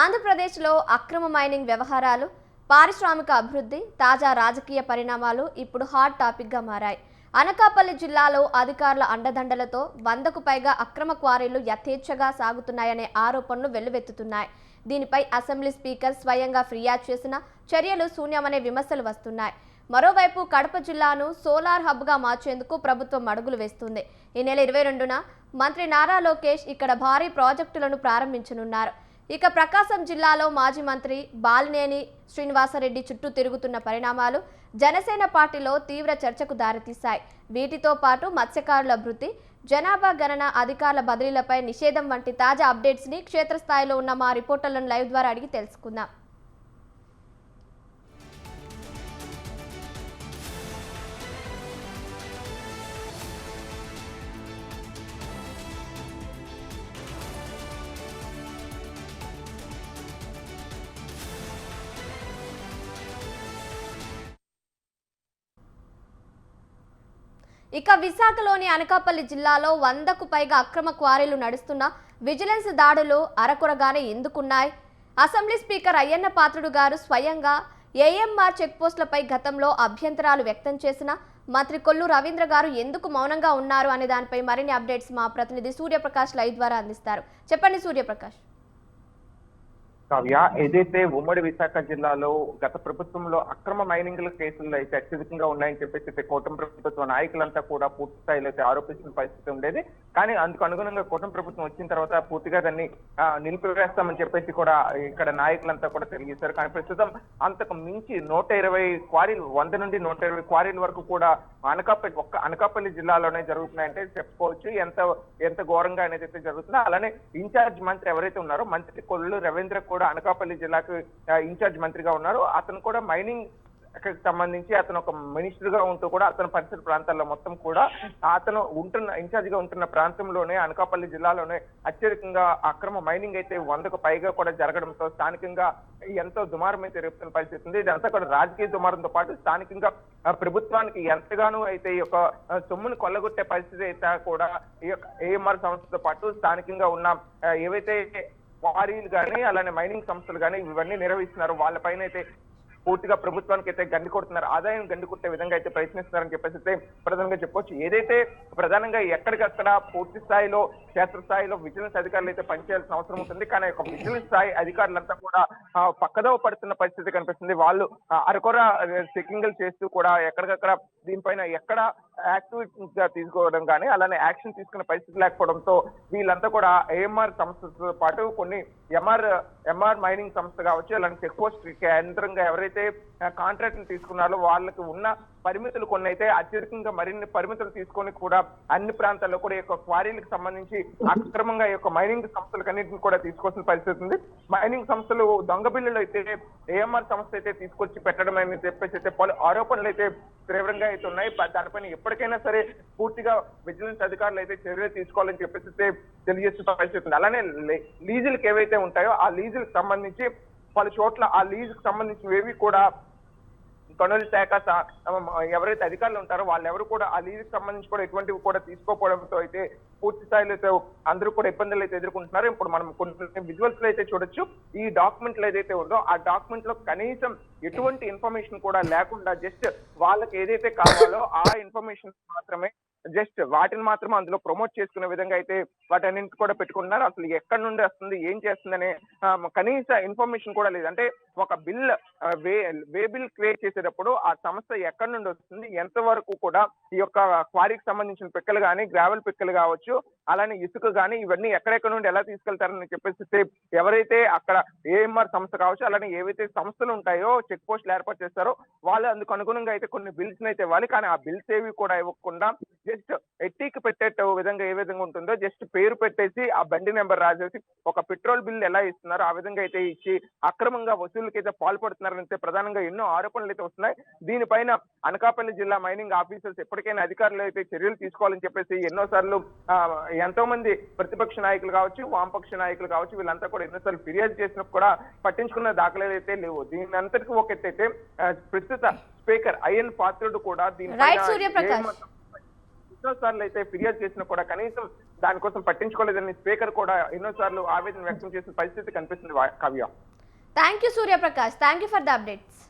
ఆంధ్రప్రదేశ్లో అక్రమ మైనింగ్ వ్యవహారాలు, పారిశ్రామిక అభివృద్ధి, తాజా రాజకీయ పరిణామాలు ఇప్పుడు హాట్ టాపిక్గా మారాయి. అనకాపల్లి జిల్లాలో అధికారుల అండదండలతో 100కు పైగా అక్రమ క్వారీలు యథేచ్ఛగా సాగుతున్నాయనే ఆరోపణలు వెల్లువెత్తుతున్నాయి. దీనిపై అసెంబ్లీ స్పీకర్ స్వయంగా ఫిర్యాదు చేసిన చర్యలు శూన్యమనే విమర్శలు వస్తున్నాయి. మరోవైపు కడప జిల్లాను సోలార్ హబ్గా మార్చేందుకు ప్రభుత్వం అడుగులు వేస్తుంది. ఈ నెల 22న మంత్రి నారా లోకేష్ ఇక్కడ భారీ ప్రాజెక్టులను ప్రారంభించనున్నారు. ఇక ప్రకాశం జిల్లాలో మాజీ మంత్రి బాలినేని శ్రీనివాసరెడ్డి చుట్టూ తిరుగుతున్న పరిణామాలు జనసేన పార్టీలో తీవ్ర చర్చకు దారితీశాయి. వీటితో పాటు మత్స్యకారుల భృతి, జనాభా గణన, అధికారుల బదిలీలపై నిషేధం వంటి తాజా అప్డేట్స్ని క్షేత్రస్థాయిలో ఉన్న మా రిపోర్టర్లను లైవ్ ద్వారా అడిగి తెలుసుకుందాం. ఇక విశాఖలోని అనకాపల్లి జిల్లాలో 100కు పైగా అక్రమ క్వారీలు నడుస్తున్న విజిలెన్స్ దాడులు అరకొరగానే ఎందుకున్నాయి? అసెంబ్లీ స్పీకర్ అయ్యన్న పాత్రుడు గారు స్వయంగా ఏఎంఆర్ చెక్పోస్టులపై గతంలో అభ్యంతరాలు వ్యక్తం చేసిన మంత్రి కొల్లు రవీంద్ర గారు ఎందుకు మౌనంగా ఉన్నారు అనే దానిపై మరిన్ని అప్డేట్స్ మా ప్రతినిధి సూర్యప్రకాష్ లైవ్ ద్వారా అందిస్తారు. చెప్పండి సూర్యప్రకాష్. కావ్య, ఏదైతే ఉమ్మడి విశాఖ జిల్లాలో గత ప్రభుత్వంలో అక్రమ మైనింగ్ల కేసులు అయితే అత్యధికంగా ఉన్నాయని చెప్పేసి కూటమి ప్రభుత్వ నాయకులంతా కూడా పూర్తి స్థాయిలో అయితే ఆరోపిస్తున్న పరిస్థితి ఉండేది. కానీ అందుకు అనుగుణంగా కూటమి ప్రభుత్వం వచ్చిన తర్వాత పూర్తిగా దాన్ని నిలిపివేస్తామని చెప్పేసి కూడా ఇక్కడ నాయకులంతా కూడా తెలియజేశారు. కానీ ప్రస్తుతం అంతకు మించి 120 క్వారీలు, 100 నుండి 120 క్వారీల వరకు కూడా అనకాపల్లి జిల్లాలోనే జరుగుతున్నాయంటే చెప్పుకోవచ్చు. ఎంత ఘోరంగా అనేది అయితే జరుగుతుందో. అలానే ఇన్ఛార్జ్ మంత్రి ఎవరైతే ఉన్నారో మంత్రి కొల్లు రవీంద్ర కూడా అనకాపల్లి జిల్లాకు ఇన్ఛార్జ్ మంత్రిగా ఉన్నారు. అతను కూడా మైనింగ్ సంబంధించి అతను ఒక మినిస్టర్ గా ఉంటూ కూడా అతను పరిసర ప్రాంతాల్లో మొత్తం కూడా అతను ఇన్ఛార్జ్ గా ఉంటున్న ప్రాంతంలోనే అనకాపల్లి జిల్లాలోనే అత్యధికంగా అక్రమ మైనింగ్ అయితే 100కు పైగా కూడా జరగడంతో స్థానికంగా ఎంతో దుమారం అయితే రేపుతున్న పరిస్థితి ఉంది. ఇదంతా కూడా రాజకీయ దుమారంతో పాటు స్థానికంగా ప్రభుత్వానికి ఎంతగానో అయితే ఈ యొక్క సొమ్మును కొల్లగొట్టే పరిస్థితి అయితే కూడా ఈ యొక్క ఏఎంఆర్ సంస్థతో పాటు స్థానికంగా ఉన్న ఏవైతే క్వారీలు కానీ అలానే మైనింగ్ సంస్థలు కానీ ఇవన్నీ నిర్వహిస్తున్నారు, వాళ్ళపైన అయితే పూర్తిగా ప్రభుత్వానికి అయితే గండి కొడుతున్నారు, ఆదాయం గండి కొట్టే విధంగా అయితే ప్రయత్నిస్తున్నారని చెప్పేసి అయితే ప్రధానంగా చెప్పొచ్చు. ఏదైతే ప్రధానంగా ఎక్కడికక్కడ పూర్తి స్థాయిలో క్షేత్రస్థాయిలో విజిలెన్స్ అధికారులు అయితే పనిచేయాల్సిన అవసరం ఉంటుంది. కానీ ఒక విజిలెన్స్ స్థాయి అధికారులంతా కూడా పక్కదోవ పడుతున్న పరిస్థితి కనిపిస్తుంది. వాళ్ళు అరకొర చెకింగ్లు చేస్తూ కూడా ఎక్కడికక్కడ దీనిపైన ఎక్కడ యాక్టివిటీస్ గా తీసుకోవడం కానీ అలానే యాక్షన్ తీసుకునే పరిస్థితి లేకపోవడంతో వీళ్ళంతా కూడా ఏఎంఆర్ సంస్థతో పాటు కొన్ని ఎంఆర్ మైనింగ్ సంస్థ కావచ్చు, అలాంటి చెక్ పోస్ట్ కేంద్రంగా ఎవరైతే కాంట్రాక్ట్ తీసుకున్నారో వాళ్ళకి ఉన్న పరిమితులు కొన్ని అయితే అత్యధికంగా మరిన్ని పరిమితులు తీసుకొని కూడా అన్ని ప్రాంతాల్లో కూడా ఈ యొక్క క్వారీలకు సంబంధించి అక్రమంగా ఈ యొక్క మైనింగ్ సంస్థలకన్నింటిని కూడా తీసుకోవాల్సిన పరిస్థితి ఉంది. మైనింగ్ సంస్థలు దొంగ బిల్లులు అయితే ఏఎంఆర్ సంస్థ అయితే తీసుకొచ్చి పెట్టడం అని చెప్పేసి అయితే పలు ఆరోపణలు అయితే తీవ్రంగా అయితే ఉన్నాయి. దానిపైన ఎప్పటికైనా సరే పూర్తిగా విజిలెన్స్ అధికారులు అయితే చర్యలు తీసుకోవాలని చెప్పేసి అయితే తెలియజేస్తున్న పరిస్థితి ఉంది. అలానే లీజులకు ఏవైతే ఉంటాయో ఆ లీజులకు సంబంధించి పలు చోట్ల ఆ లీజుకు సంబంధించినవి కూడా గనుల శాఖ ఎవరైతే అధికారులు ఉంటారో వాళ్ళెవరు కూడా ఆ లీజుకు సంబంధించి కూడా ఎటువంటివి కూడా తీసుకోకపోవడంతో అయితే పూర్తి స్థాయిలో అయితే అందరూ కూడా ఇబ్బందులు అయితే ఎదుర్కొంటున్నారు. ఇప్పుడు మనం కొన్ని విజువల్స్ లో అయితే చూడొచ్చు. ఈ డాక్యుమెంట్లు ఏదైతే ఉందో ఆ డాక్యుమెంట్ లో కనీసం ఎటువంటి ఇన్ఫర్మేషన్ కూడా లేకుండా జస్ట్ వాళ్ళకి ఏదైతే కావాలో ఆ ఇన్ఫర్మేషన్ మాత్రమే జస్ట్ వాటిని మాత్రం అందులో ప్రమోట్ చేసుకునే విధంగా అయితే వాటన్నింటి కూడా పెట్టుకుంటున్నారు. అసలు ఎక్కడి నుండి వస్తుంది, ఏం చేస్తుందనే కనీస ఇన్ఫర్మేషన్ కూడా లేదు. అంటే ఒక బిల్ వే బిల్ క్రియేట్ చేసేటప్పుడు ఆ సంస్థ ఎక్కడి నుండి వస్తుంది, ఎంతవరకు కూడా ఈ యొక్క క్వారీకి సంబంధించిన పిక్కలు కానీ గ్రావెల్ పిక్కలు కావచ్చు, అలానే ఇసుక కానీ ఇవన్నీ ఎక్కడెక్కడ నుండి ఎలా తీసుకెళ్తారని చెప్పేసి ఎవరైతే అక్కడ ఏఎంఆర్ సంస్థ కావచ్చు అలానే ఏవైతే సంస్థలు ఉంటాయో చెక్ పోస్టులు ఏర్పాటు చేస్తారో వాళ్ళు అందుకు అనుగుణంగా అయితే కొన్ని బిల్స్ అయితే ఇవ్వాలి. కానీ ఆ బిల్స్ ఏవి కూడా ఇవ్వకుండా జస్ట్ ఎట్టీకి పెట్టేట విధంగా ఏ విధంగా ఉంటుందో జస్ట్ పేరు పెట్టేసి ఆ బండి నెంబర్ రాసేసి ఒక పెట్రోల్ బిల్ ఎలా ఇస్తున్నారో ఆ విధంగా అయితే ఇచ్చి అక్రమంగా వసూలుకి అయితే పాల్పడుతున్నారంటే ప్రధానంగా ఎన్నో ఆరోపణలు అయితే వస్తున్నాయి. దీనిపైన అనకాపల్లి జిల్లా మైనింగ్ ఆఫీసర్స్ ఎప్పటికైనా అధికారులు అయితే చర్యలు తీసుకోవాలని చెప్పేసి ఎన్నోసార్లు ఎంతో మంది ప్రతిపక్ష నాయకులు కావచ్చు, వామపక్ష నాయకులు కావచ్చు, వీళ్ళంతా కూడా ఎన్నోసార్లు ఫిర్యాదు చేసినప్పుడు కూడా పట్టించుకున్న దాఖలాలు అయితే లేవు. దీని అంతటికి ఒక ఎత్తైతే ప్రస్తుత స్పీకర్ అయ్యన్ పాత్రుడు కూడా దీనిపైన ఎన్నోసార్లు అయితే ఫిర్యాదు చేసినా కూడా కనీసం దానికోసం పట్టించుకోలేదని స్పీకర్ కూడా ఎన్నోసార్లు ఆవేదన వ్యక్తం చేసిన పరిస్థితి కనిపిస్తుంది Kavya. Thank you Suryaprakash, thank you for the updates.